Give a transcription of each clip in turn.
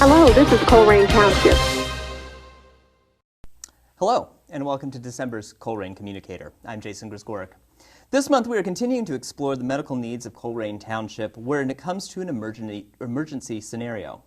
Hello, this is Colerain Township. Hello, and welcome to December's Colerain Communicator. I'm Jason Grzgorek. This month we are continuing to explore the medical needs of Colerain Township when it comes to an emergency scenario.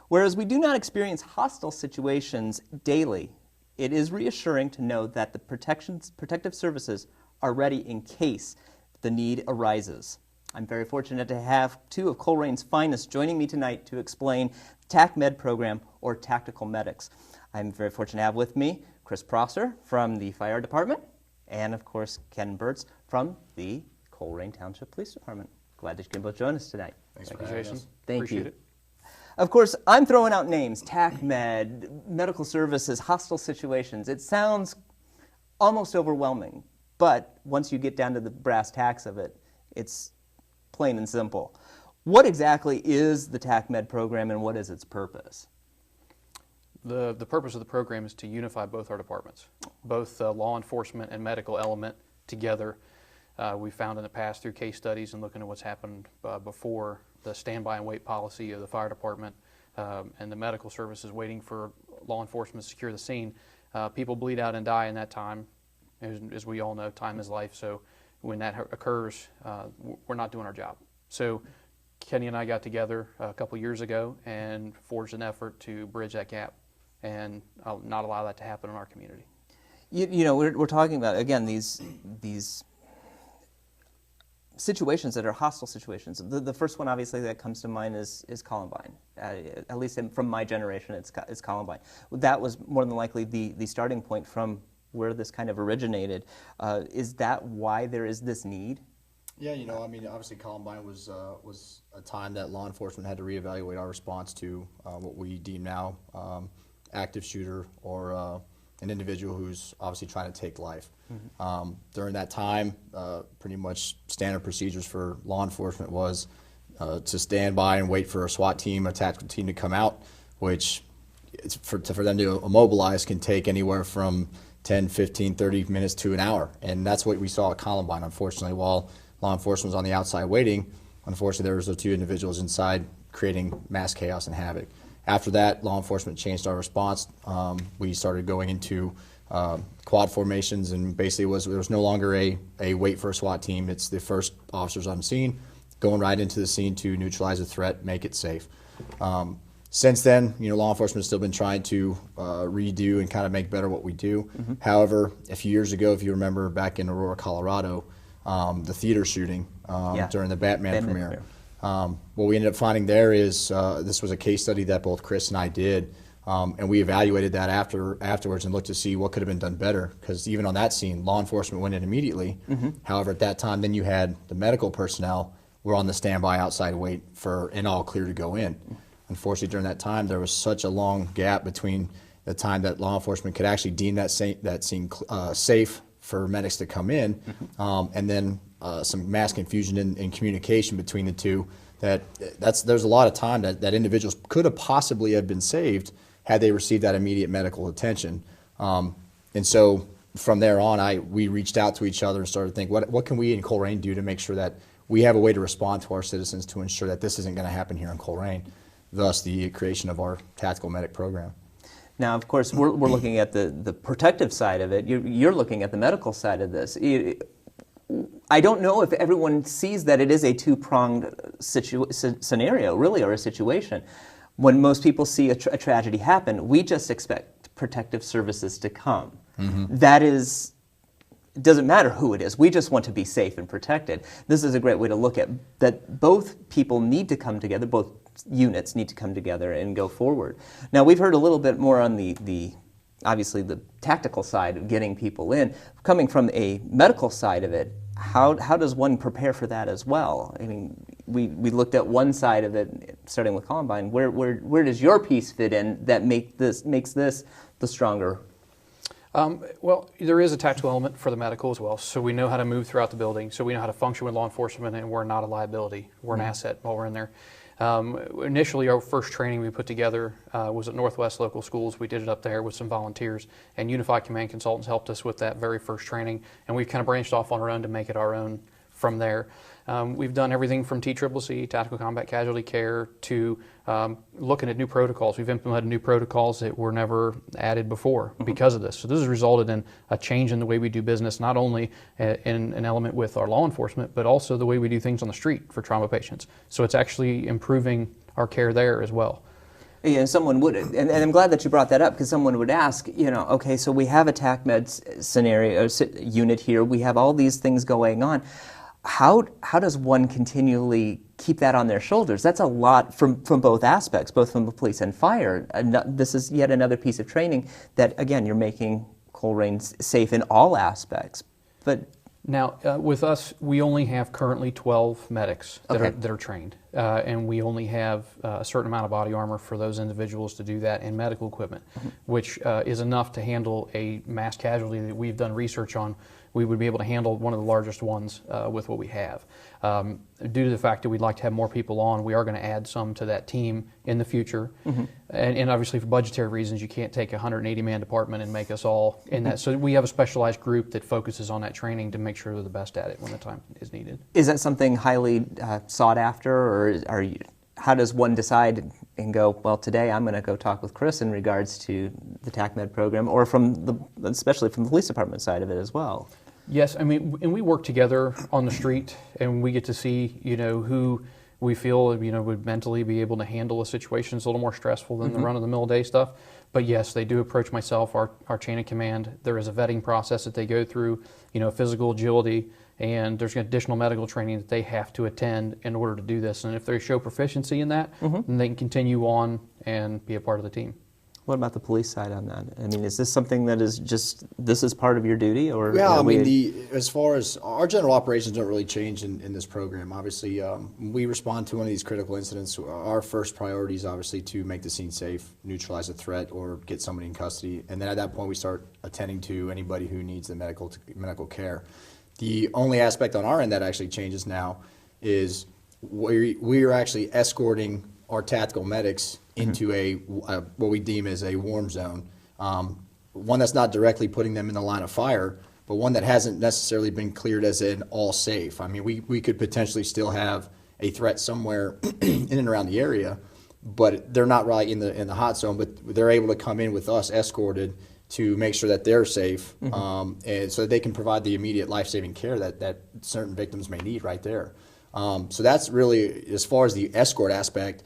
Whereas we do not experience hostile situations daily, it is reassuring to know that the protective services are ready in case the need arises. I'm very fortunate to have two of Colerain's finest joining me tonight to explain the TACMED program, or Tactical Medics. I'm very fortunate to have with me Chris Prosser from the Fire Department and, of course, Ken Burtz from the Colerain Township Police Department. Glad that you can both join us tonight. Thanks for having us. Thank Appreciate you. it. Of course, I'm throwing out names: TACMED, medical services, hostile situations. It sounds almost overwhelming, but once you get down to the brass tacks of it, it's plain and simple. What exactly is the TACMED program and what is its purpose? The purpose of the program is to unify both our departments, both the law enforcement and medical element together. We found in the past through case studies and looking at what's happened before the standby and wait policy of the fire department and the medical services waiting for law enforcement to secure the scene. People bleed out and die in that time. As we all know, time is life, so when that occurs, we're not doing our job. So Kenny and I got together a couple years ago and forged an effort to bridge that gap and not allow that to happen in our community. You know, we're talking about, again, these situations that are hostile situations. The first one, obviously, that comes to mind is Columbine. At least from my generation, it's Columbine. That was more than likely the starting point from where this kind of originated. Is that why there is this need? Yeah, you know, I mean, obviously Columbine was a time that law enforcement had to reevaluate our response to what we deem now active shooter or an individual who's obviously trying to take life. Mm-hmm. During that time, pretty much standard procedures for law enforcement was to stand by and wait for a SWAT team, a tactical team to come out, which for them to immobilize can take anywhere from 10, 15, 30 minutes to an hour. And that's what we saw at Columbine, unfortunately. While law enforcement was on the outside waiting, unfortunately there was the two individuals inside creating mass chaos and havoc. After that, law enforcement changed our response. We started going into quad formations, and basically there was no longer a wait for a SWAT team. It's the first officers on the scene going right into the scene to neutralize the threat, make it safe. Since then, you know, law enforcement has still been trying to redo and kind of make better what we do. Mm-hmm. However, a few years ago, if you remember back in Aurora, Colorado, the theater shooting during the Batman premiere. What we ended up finding there is this was a case study that both Chris and I did, and we evaluated that afterwards and looked to see what could have been done better, because even on that scene, law enforcement went in immediately. Mm-hmm. However, at that time, then you had the medical personnel were on the standby outside wait for an all clear to go in. Mm-hmm. Unfortunately, during that time, there was such a long gap between the time that law enforcement could actually deem that scene safe for medics to come in, mm-hmm. And then some mass confusion in communication between the two. There's a lot of time that individuals could have possibly have been saved had they received that immediate medical attention. And so from there on, we reached out to each other and started to think, what can we in Colerain do to make sure that we have a way to respond to our citizens to ensure that this isn't going to happen here in Colerain. Thus the creation of our Tactical Medic program. Now, of course, we're looking at the protective side of it. You're looking at the medical side of this. I don't know if everyone sees that it is a two-pronged scenario, really, or a situation. When most people see a tragedy happen, we just expect protective services to come. Mm-hmm. That is, it doesn't matter who it is. We just want to be safe and protected. This is a great way to look at that. Both people need to come together, both units need to come together and go forward. Now, we've heard a little bit more on the obviously the tactical side of getting people in. Coming from a medical side of it, how does one prepare for that as well? I mean, we looked at one side of it, starting with Columbine. Where does your piece fit in that makes this the stronger? Well, there is a tactical element for the medical as well. So we know how to move throughout the building. So we know how to function with law enforcement, and we're not a liability. We're an asset while we're in there. Initially, our first training we put together was at Northwest Local Schools. We did it up there with some volunteers, and Unified Command Consultants helped us with that very first training, and we've kind of branched off on our own to make it our own from there. We've done everything from TCCC, Tactical Combat Casualty Care, to looking at new protocols. We've implemented new protocols that were never added before because of this. So this has resulted in a change in the way we do business, not only in an element with our law enforcement, but also the way we do things on the street for trauma patients. So it's actually improving our care there as well. Yeah, someone would, and I'm glad that you brought that up, because someone would ask, okay, so we have a TACMED scenario unit here. We have all these things going on. How does one continually keep that on their shoulders? That's a lot from both aspects, both from the police and fire. This is yet another piece of training that, again, you're making Colerain safe in all aspects. But now, with us, we only have currently 12 medics that are trained, and we only have a certain amount of body armor for those individuals to do that, and medical equipment, which is enough to handle a mass casualty that we've done research on. We would be able to handle one of the largest ones with what we have. Due to the fact that we'd like to have more people on, we are going to add some to that team in the future. And obviously for budgetary reasons, you can't take a 180-man department and make us all in that. So we have a specialized group that focuses on that training to make sure they're the best at it when the time is needed. Is that something highly sought after, or how does one decide and go, well, today I'm going to go talk with Chris in regards to the TACMED program, or especially from the police department side of it as well? Yes, I mean, and we work together on the street, and we get to see, who we feel, would mentally be able to handle a situation that's a little more stressful than the run-of-the-mill day stuff. But yes, they do approach myself, our chain of command. There is a vetting process that they go through, physical agility, and there's additional medical training that they have to attend in order to do this. And if they show proficiency in that, then they can continue on and be a part of the team. What about the police side on that? I mean, is this something that is this is part of your duty, or? Yeah, I mean, as far as our general operations don't really change in this program. Obviously, we respond to one of these critical incidents. Our first priority is obviously to make the scene safe, neutralize a threat, or get somebody in custody. And then at that point, we start attending to anybody who needs the medical care. The only aspect on our end that actually changes now is we are actually escorting our tactical medics into what we deem as a warm zone, one that's not directly putting them in the line of fire, but one that hasn't necessarily been cleared as an all safe. I mean, we could potentially still have a threat somewhere in and around the area, but they're not really in the hot zone, but they're able to come in with us escorted to make sure that they're safe, and so that they can provide the immediate life-saving care that certain victims may need right there. So that's really, as far as the escort aspect,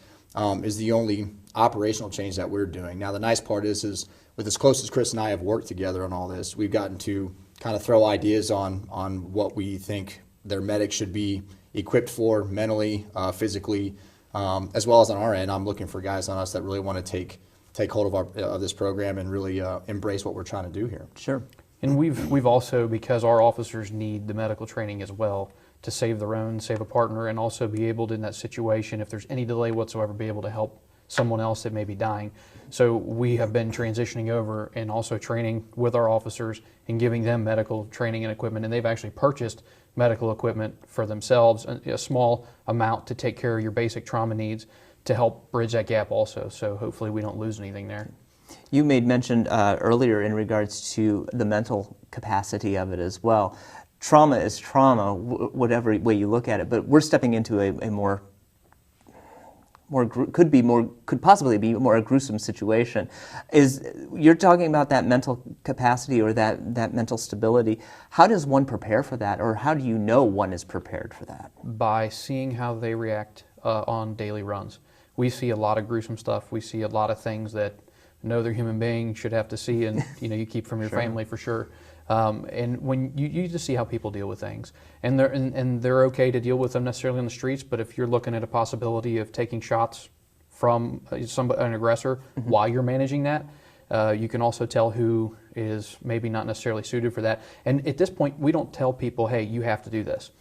is the only operational change that we're doing. Now, the nice part is with as close as Chris and I have worked together on all this, we've gotten to kind of throw ideas on what we think their medics should be equipped for mentally, physically, as well as on our end. I'm looking for guys on us that really want to take hold of this program and really embrace what we're trying to do here. Sure. And we've also, because our officers need the medical training as well, to save their own, save a partner, and also be able to, in that situation, if there's any delay whatsoever, be able to help someone else that may be dying. So we have been transitioning over and also training with our officers and giving them medical training and equipment, and they've actually purchased medical equipment for themselves, a small amount to take care of your basic trauma needs to help bridge that gap also. So hopefully we don't lose anything there. You made mention earlier in regards to the mental capacity of it as well. Trauma is trauma, whatever way you look at it, but we're stepping into a could possibly be more a gruesome situation. You're talking about that mental capacity or that mental stability. How does one prepare for that, or how do you know one is prepared for that? By seeing how they react on daily runs. We see a lot of gruesome stuff. We see a lot of things that no other human being should have to see, and you keep from your family for sure. And when you just see how people deal with things, and they're okay to deal with them necessarily on the streets, but if you're looking at a possibility of taking shots from an aggressor while you're managing that, you can also tell who is maybe not necessarily suited for that. And at this point, we don't tell people, hey, you have to do this.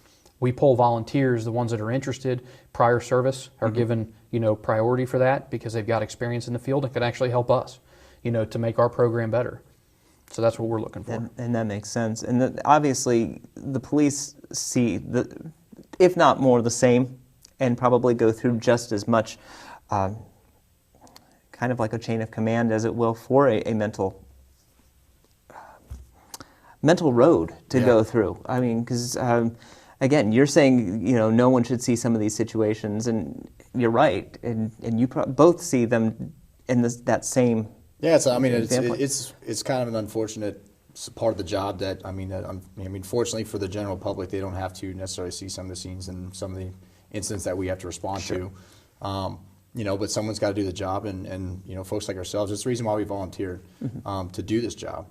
We pull volunteers, the ones that are interested, prior service, are given priority for that because they've got experience in the field and can actually help us, to make our program better. So that's what we're looking for. And that makes sense. And obviously, the police see, if not more, the same, and probably go through just as much, kind of like a chain of command, as it will, for a mental road to go through. I mean, because again, you're saying, no one should see some of these situations, and you're right, and you both see them in that same. Yeah, I mean, example. it's kind of an unfortunate part of the job that I mean, fortunately for the general public, they don't have to necessarily see some of the scenes and some of the incidents that we have to respond to. But someone's got to do the job, and folks like ourselves. It's the reason why we volunteered to do this job.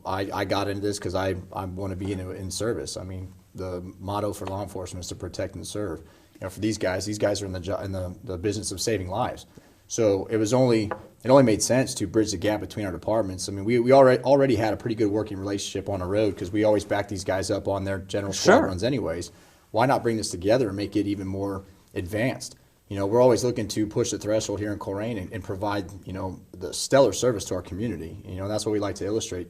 I got into this because I want to be in service. I mean, the motto for law enforcement is to protect and serve. For these guys are in the business of saving lives. So it only made sense to bridge the gap between our departments. I mean, we already had a pretty good working relationship on the road because we always back these guys up on their general squad runs anyways. Why not bring this together and make it even more advanced? We're always looking to push the threshold here in Colerain and provide, the stellar service to our community. That's what we like to illustrate.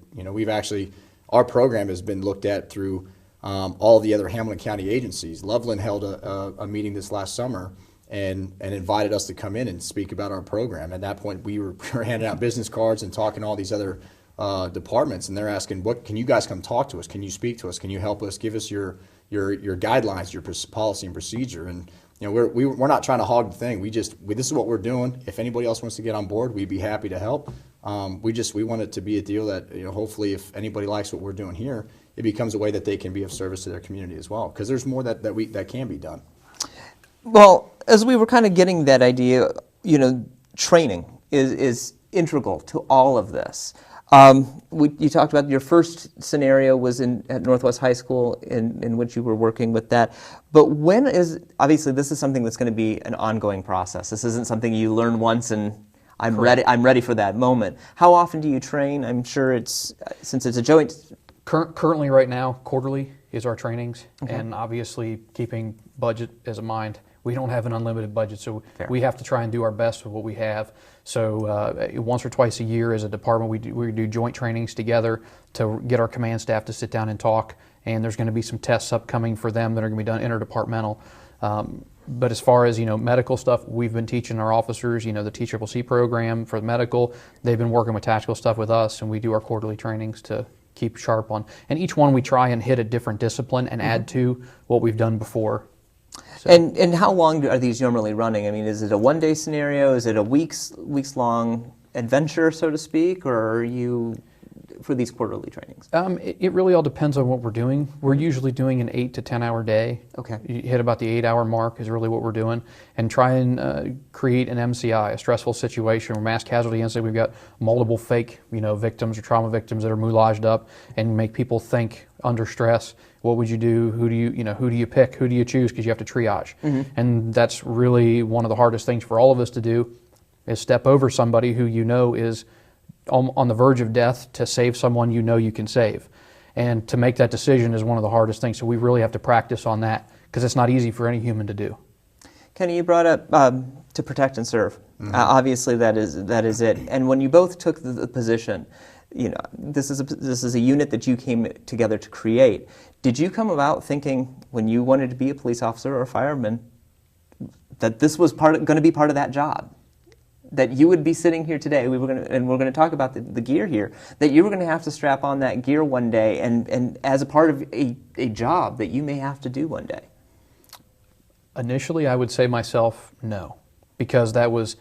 Our program has been looked at through all the other Hamilton County agencies. Loveland held a meeting this last summer and invited us to come in and speak about our program. At that point, we were handing out business cards and talking to all these other departments, and they're asking, "What can you guys come talk to us? Can you speak to us? Can you help us? Give us your guidelines, your policy and procedure." And we're not trying to hog the thing. This is what we're doing. If anybody else wants to get on board, we'd be happy to help. We want it to be a deal that hopefully, if anybody likes what we're doing here, it becomes a way that they can be of service to their community as well. Because there's more that can be done. Well, as we were kind of getting that idea, training is integral to all of this. You talked about your first scenario was at Northwest High School in which you were working with that. But obviously this is something that's going to be an ongoing process. This isn't something you learn once and I'm ready for that moment. How often do you train? I'm sure since it's a joint. Currently right now, quarterly is our trainings, and obviously keeping budget as a mind. We don't have an unlimited budget, so we have to try and do our best with what we have. So once or twice a year as a department, we do joint trainings together to get our command staff to sit down and talk, and there's going to be some tests upcoming for them that are going to be done interdepartmental. But as far as medical stuff, we've been teaching our officers, the TCCC program for the medical. They've been working with tactical stuff with us, and we do our quarterly trainings to keep sharp on. And each one we try and hit a different discipline and add to what we've done before. So. And how long are these normally running? I mean, is it a one-day scenario? Is it a weeks-long adventure, so to speak, or are you for these quarterly trainings? It really all depends on what we're doing. We're usually doing an 8 to 10 hour day. Okay. You hit about the 8 hour mark is really what we're doing, and try and create an MCI, a stressful situation, or mass casualty incident. We've got multiple fake, victims or trauma victims that are moulaged up, and make people think under stress. What would you do? Who do you pick? Who do you choose? Because you have to triage, and that's really one of the hardest things for all of us to do, is step over somebody who is on the verge of death to save someone you can save. And to make that decision is one of the hardest things. So we really have to practice on that, because it's not easy for any human to do. Kenny, you brought up to protect and serve. Obviously, that is it. And when you both took the position, this is a unit that you came together to create. Did you come about thinking, when you wanted to be a police officer or a fireman, that this was going to be part of that job? That you would be sitting here today, we're going to talk about the gear here, that you were going to have to strap on that gear one day, and as a part of a job that you may have to do one day? Initially, I would say myself, no, because that was,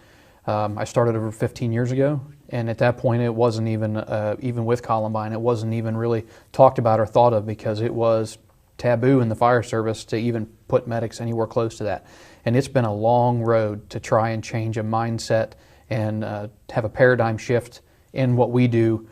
I started over 15 years ago, and at that point it wasn't even with Columbine, it wasn't even really talked about or thought of, because it was taboo in the fire service to even put medics anywhere close to that. And it's been a long road to try and change a mindset and have a paradigm shift in what we do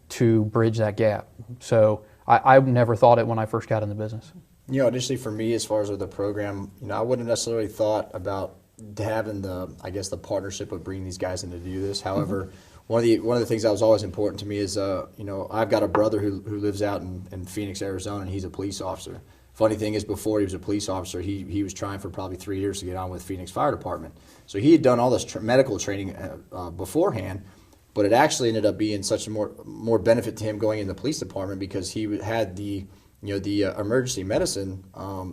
to bridge that gap. So I never thought it when I first got in the business. Initially for me, as far as with the program, I wouldn't necessarily thought about having the partnership of bringing these guys in to do this. However, one of the things that was always important to me is, I've got a brother who lives out in Phoenix, Arizona, and he's a police officer. Funny thing is, before he was a police officer, he was trying for probably 3 years to get on with Phoenix Fire Department. So he had done all this medical training beforehand, but it actually ended up being such a more benefit to him going in the police department, because he had the emergency medicine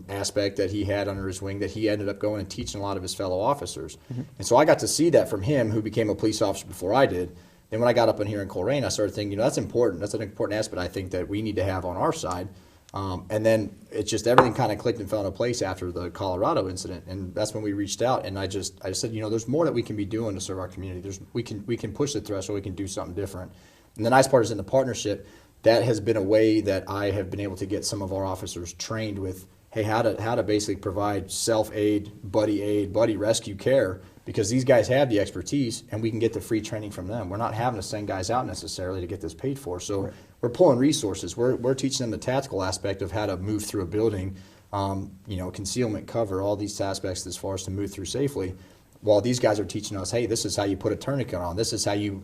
aspect that he had under his wing, that he ended up going and teaching a lot of his fellow officers. And so I got to see that from him, who became a police officer before I did. Then when I got up in here in Colerain, I started thinking, that's important. That's an important aspect I think that we need to have on our side. And then it just, everything kind of clicked and fell into place after the Colorado incident. And that's when we reached out, and I just said, there's more that we can be doing to serve our community. We can push the threshold, we can do something different. And the nice part is in the partnership, that has been a way that I have been able to get some of our officers trained with, hey, how to basically provide self-aid, buddy rescue care, because these guys have the expertise and we can get the free training from them. We're not having to send guys out necessarily to get this paid for. So we're pulling resources. We're teaching them the tactical aspect of how to move through a building, concealment, cover, all these aspects as far as to move through safely. While these guys are teaching us, hey, this is how you put a tourniquet on. This is how you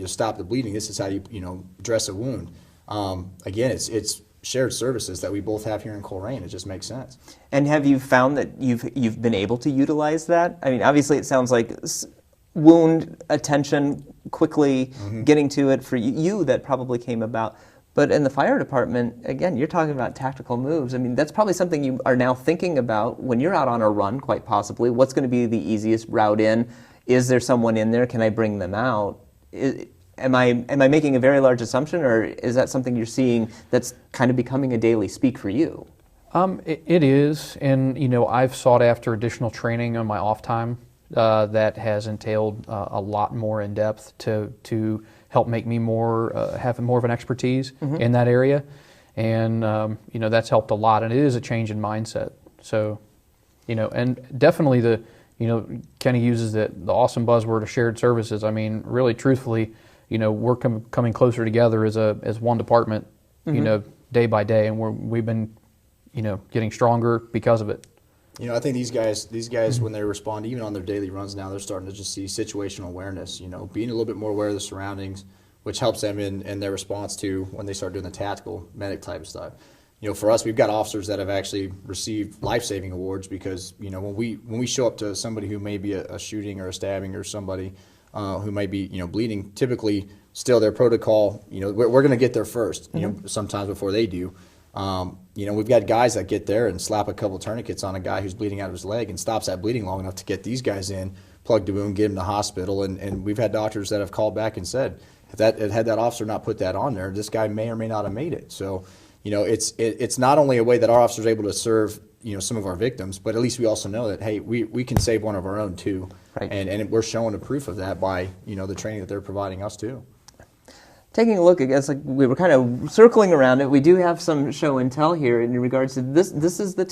stop the bleeding. This is how you dress a wound. Again, it's shared services that we both have here in Colerain. It just makes sense. And have you found that you've been able to utilize that? I mean, obviously it sounds like wound attention, quickly getting to it for you that probably came about. But in the fire department, again, you're talking about tactical moves. I mean, that's probably something you are now thinking about when you're out on a run, quite possibly. What's going to be the easiest route in? Is there someone in there? Can I bring them out? Am I making a very large assumption, or is that something you're seeing that's kind of becoming a daily speak for you? It is, and I've sought after additional training on my off time that has entailed a lot more in depth to help make me have more of an expertise in that area, and that's helped a lot, and it is a change in mindset. So, and definitely Kenny uses the awesome buzzword of shared services. I mean, really, truthfully, we're coming closer together as one department, day by day, and we've been, getting stronger because of it. I think these guys, when they respond, even on their daily runs now, they're starting to just see situational awareness, being a little bit more aware of the surroundings, which helps them in their response to when they start doing the tactical medic type of stuff. For us, we've got officers that have actually received life-saving awards because, when we show up to somebody who may be a shooting or a stabbing or somebody who may be, bleeding, typically still their protocol, we're going to get there first, sometimes before they do. We've got guys that get there and slap a couple tourniquets on a guy who's bleeding out of his leg and stops that bleeding long enough to get these guys in, plug the wound, get him to hospital. And we've had doctors that have called back and said, had that officer not put that on there, this guy may or may not have made it. So, it's not only a way that our officers are able to serve, some of our victims, but at least we also know that, hey, we can save one of our own too. Right. And we're showing the proof of that by, the training that they're providing us too. Taking a look, I guess, like we were kind of circling around it, we do have some show and tell here in regards to this. This is the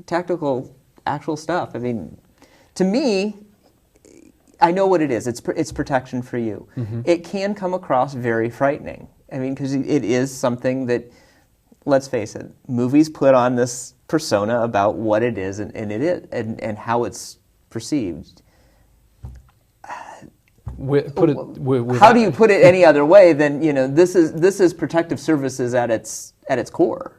tactical, actual stuff. I mean, to me, I know what it is. It's protection for you. It can come across very frightening. I mean, because it is something that, let's face it, movies put on this persona about what it is and how it's perceived. How do you put it any other way than this is protective services at its core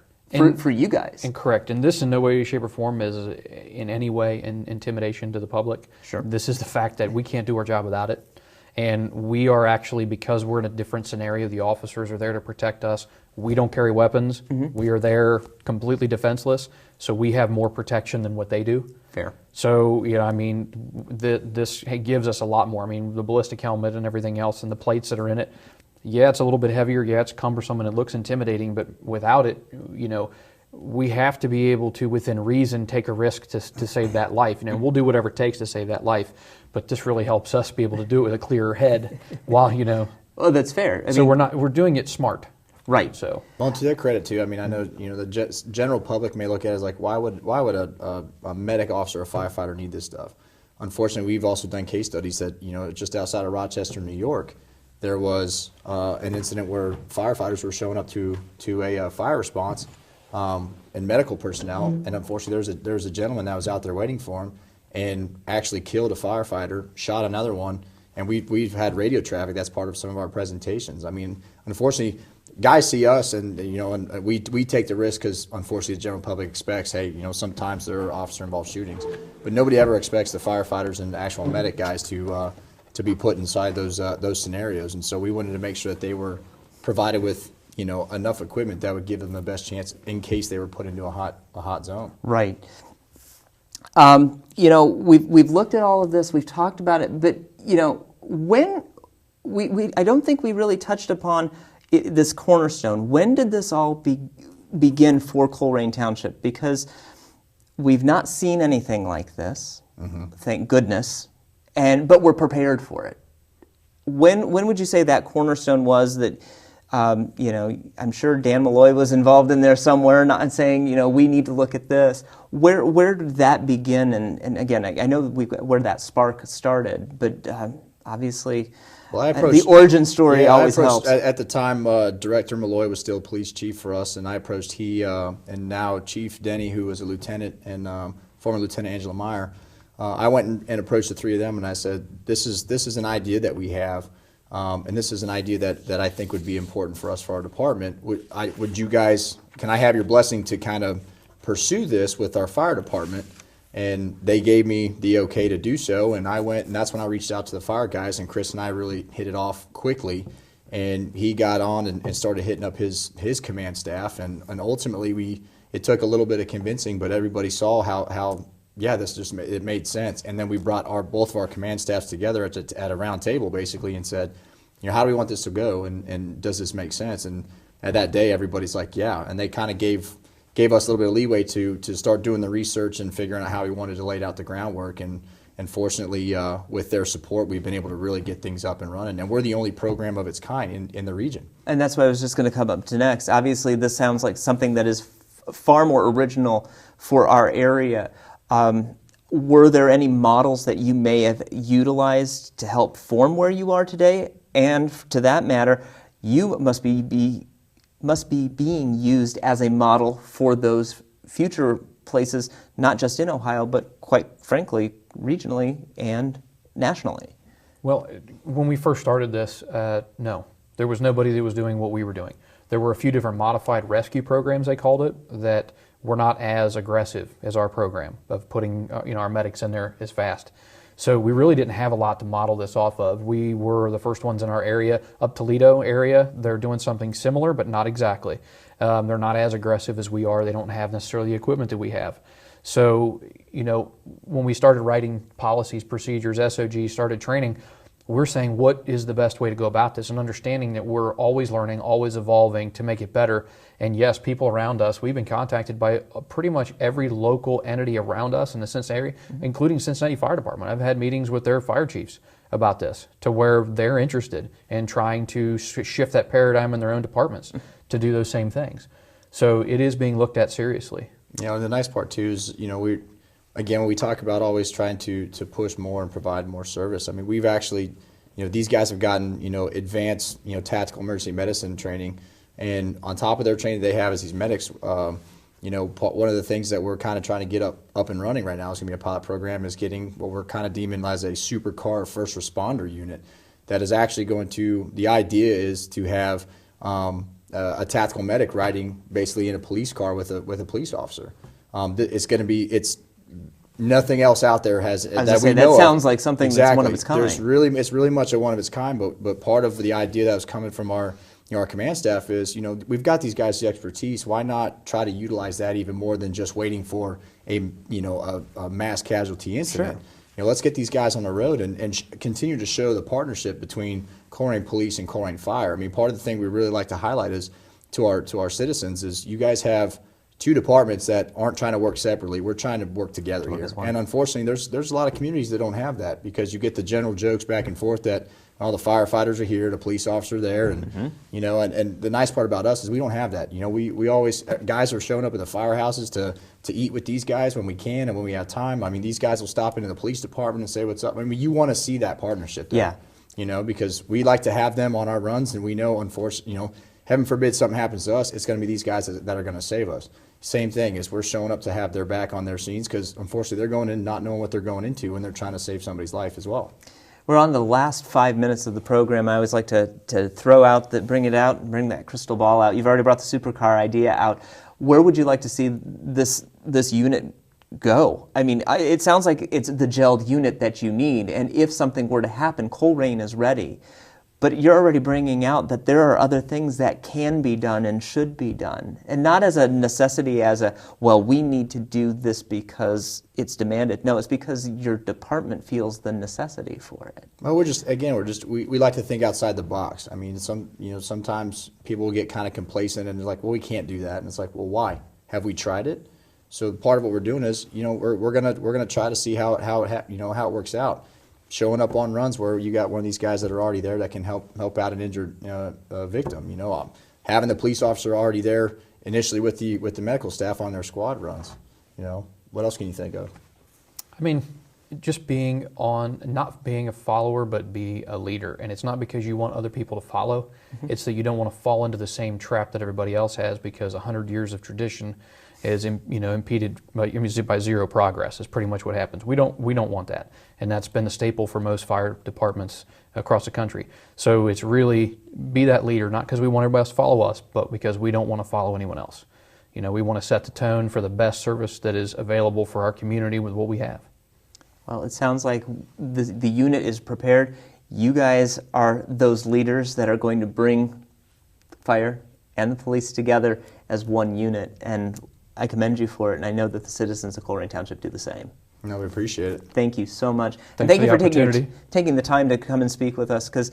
for you guys? And correct. And this in no way, shape, or form is in any way an intimidation to the public. Sure. This is the fact that we can't do our job without it. And we are actually, because we're in a different scenario, the officers are there to protect us. We don't carry weapons. We are there completely defenseless. So we have more protection than what they do. Fair. So, this gives us a lot more. I mean, the ballistic helmet and everything else and the plates that are in it, yeah, it's a little bit heavier. Yeah, it's cumbersome and it looks intimidating. But without it, we have to be able to, within reason, take a risk to save that life. We'll do whatever it takes to save that life. But this really helps us be able to do it with a clearer head while, Well, that's fair. We're doing it smart. Right. So, well, to their credit too. I mean, I know the general public may look at it as like, why would a medic officer or firefighter need this stuff? Unfortunately, we've also done case studies that just outside of Rochester, New York, there was an incident where firefighters were showing up to a fire response and medical personnel, and unfortunately, there was a gentleman that was out there waiting for him and actually killed a firefighter, shot another one, and we've had radio traffic. That's part of some of our presentations. I mean, unfortunately, guys see us, and and we take the risk because unfortunately the general public expects, hey, sometimes there are officer-involved shootings, but nobody ever expects the firefighters and the actual medic guys to be put inside those scenarios. And so we wanted to make sure that they were provided with enough equipment that would give them the best chance in case they were put into a hot zone. Right. We've looked at all of this, we've talked about it, but when I don't think we really touched upon this cornerstone. When did this all begin for Colerain Township? Because we've not seen anything like this, thank goodness, but we're prepared for it. When would you say that cornerstone was that, I'm sure Dan Malloy was involved in there somewhere, not saying, we need to look at this. Where did that begin? And again, I know where that spark started, but obviously the origin story always helps. At the time, Director Malloy was still police chief for us, and I approached he and now Chief Denny, who was a lieutenant, and former Lieutenant Angela Meyer. I went and approached the three of them, and I said, this is an idea that we have, and this is an idea that I think would be important for us, for our department. Can I have your blessing to kind of pursue this with our fire department? And they gave me the okay to do so, and I went, and that's when I reached out to the fire guys, and Chris and I really hit it off quickly, and he got on and started hitting up his command staff, and ultimately it took a little bit of convincing, but everybody saw how it made sense. And then we brought both of our command staffs together at a round table, basically, and said, how do we want this to go, and does this make sense? And at that day, everybody's like, yeah, and they kind of gave us a little bit of leeway to start doing the research and figuring out how we wanted to lay out the groundwork. And fortunately, with their support, we've been able to really get things up and running. And we're the only program of its kind in the region. And that's what I was just going to come up to next. Obviously, this sounds like something that is far more original for our area. Were there any models that you may have utilized to help form where you are today? And to that matter, you must be being used as a model for those future places, not just in Ohio, but quite frankly, regionally and nationally. Well, when we first started this, no. There was nobody that was doing what we were doing. There were a few different modified rescue programs, they called it, that were not as aggressive as our program of putting our medics in there as fast. So we really didn't have a lot to model this off of. We were the first ones in our area, up Toledo area. They're doing something similar, but not exactly. They're not as aggressive as we are. They don't have necessarily the equipment that we have. So, when we started writing policies, procedures, SOGs, started training, we're saying what is the best way to go about this, and understanding that we're always learning, always evolving to make it better. And yes, people around us, we've been contacted by pretty much every local entity around us in the Cincinnati area, including Cincinnati Fire Department. I've had meetings with their fire chiefs about this, to where they're interested in trying to shift that paradigm in their own departments to do those same things. So it is being looked at seriously. And the nice part too is, when we talk about always trying to push more and provide more service, I mean, we've actually, these guys have gotten, advanced, tactical emergency medicine training. And on top of their training they have as these medics, one of the things that we're kind of trying to get up and running right now is going to be a pilot program, is getting what we're kind of deeming as a supercar first responder unit that is actually going to, the idea is to have a tactical medic riding basically in a police car with a police officer. It's nothing else out there has that we know of. That sounds like something that's one of its kind. It's really much a one of its kind, but part of the idea that was coming from our command staff is, we've got these guys' expertise. Why not try to utilize that even more than just waiting for a mass casualty incident? Sure. Let's get these guys on the road and continue to show the partnership between Colerain Police and Colerain Fire. I mean, part of the thing we really like to highlight is to our citizens is you guys have two departments that aren't trying to work separately. We're trying to work together here. And unfortunately, there's a lot of communities that don't have that, because you get the general jokes back and forth that all the firefighters are here, the police officer there, and and the nice part about us is we don't have that. We always, guys are showing up at the firehouses to eat with these guys when we can and when we have time. I mean, these guys will stop into the police department and say what's up. I mean, you want to see that partnership there, because we like to have them on our runs, and we know, unfortunately, heaven forbid something happens to us, it's going to be these guys that are going to save us. Same thing is we're showing up to have their back on their scenes, because unfortunately they're going in not knowing what they're going into, and they're trying to save somebody's life as well. We're on the last 5 minutes of the program. I always like to bring that crystal ball out. You've already brought the supercar idea out. Where would you like to see this unit go? I mean, it sounds like it's the gelled unit that you need, and if something were to happen, Colerain is ready. But you're already bringing out that there are other things that can be done and should be done. And not as a necessity, as a, well, we need to do this because it's demanded. No, it's because your department feels the necessity for it. Well, we like to think outside the box. I mean, sometimes people get kind of complacent and they're like, well, we can't do that. And it's like, well, why? Have we tried it? So part of what we're doing is, we're gonna try to see how it works out. Showing up on runs where you got one of these guys that are already there that can help out an injured victim. Having the police officer already there initially with the medical staff on their squad runs. What else can you think of? I mean, just not being a follower, but be a leader. And it's not because you want other people to follow. It's that you don't want to fall into the same trap that everybody else has, because 100 years of tradition is impeded by zero progress. Is pretty much what happens. We don't want that, and that's been the staple for most fire departments across the country. So it's really be that leader, not because we want everybody else to follow us, but because we don't want to follow anyone else. We want to set the tone for the best service that is available for our community with what we have. Well, it sounds like the unit is prepared. You guys are those leaders that are going to bring fire and the police together as one unit, and I commend you for it, and I know that the citizens of Colerain Township do the same. No, we appreciate it. Thank you so much. Thanks and thank you for opportunity. taking the time to come and speak with us, because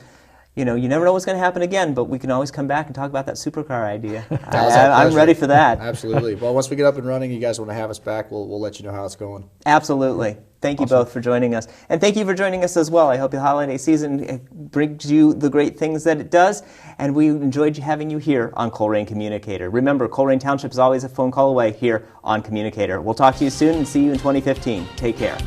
you never know what's going to happen again, but we can always come back and talk about that supercar idea. I'm ready for that. Absolutely. Well, once we get up and running, you guys want to have us back, we'll let you know how it's going. Absolutely. Thank you both for joining us. And thank you for joining us as well. I hope the holiday season brings you the great things that it does. And we enjoyed having you here on Colerain Communicator. Remember, Colerain Township is always a phone call away here on Communicator. We'll talk to you soon and see you in 2015. Take care.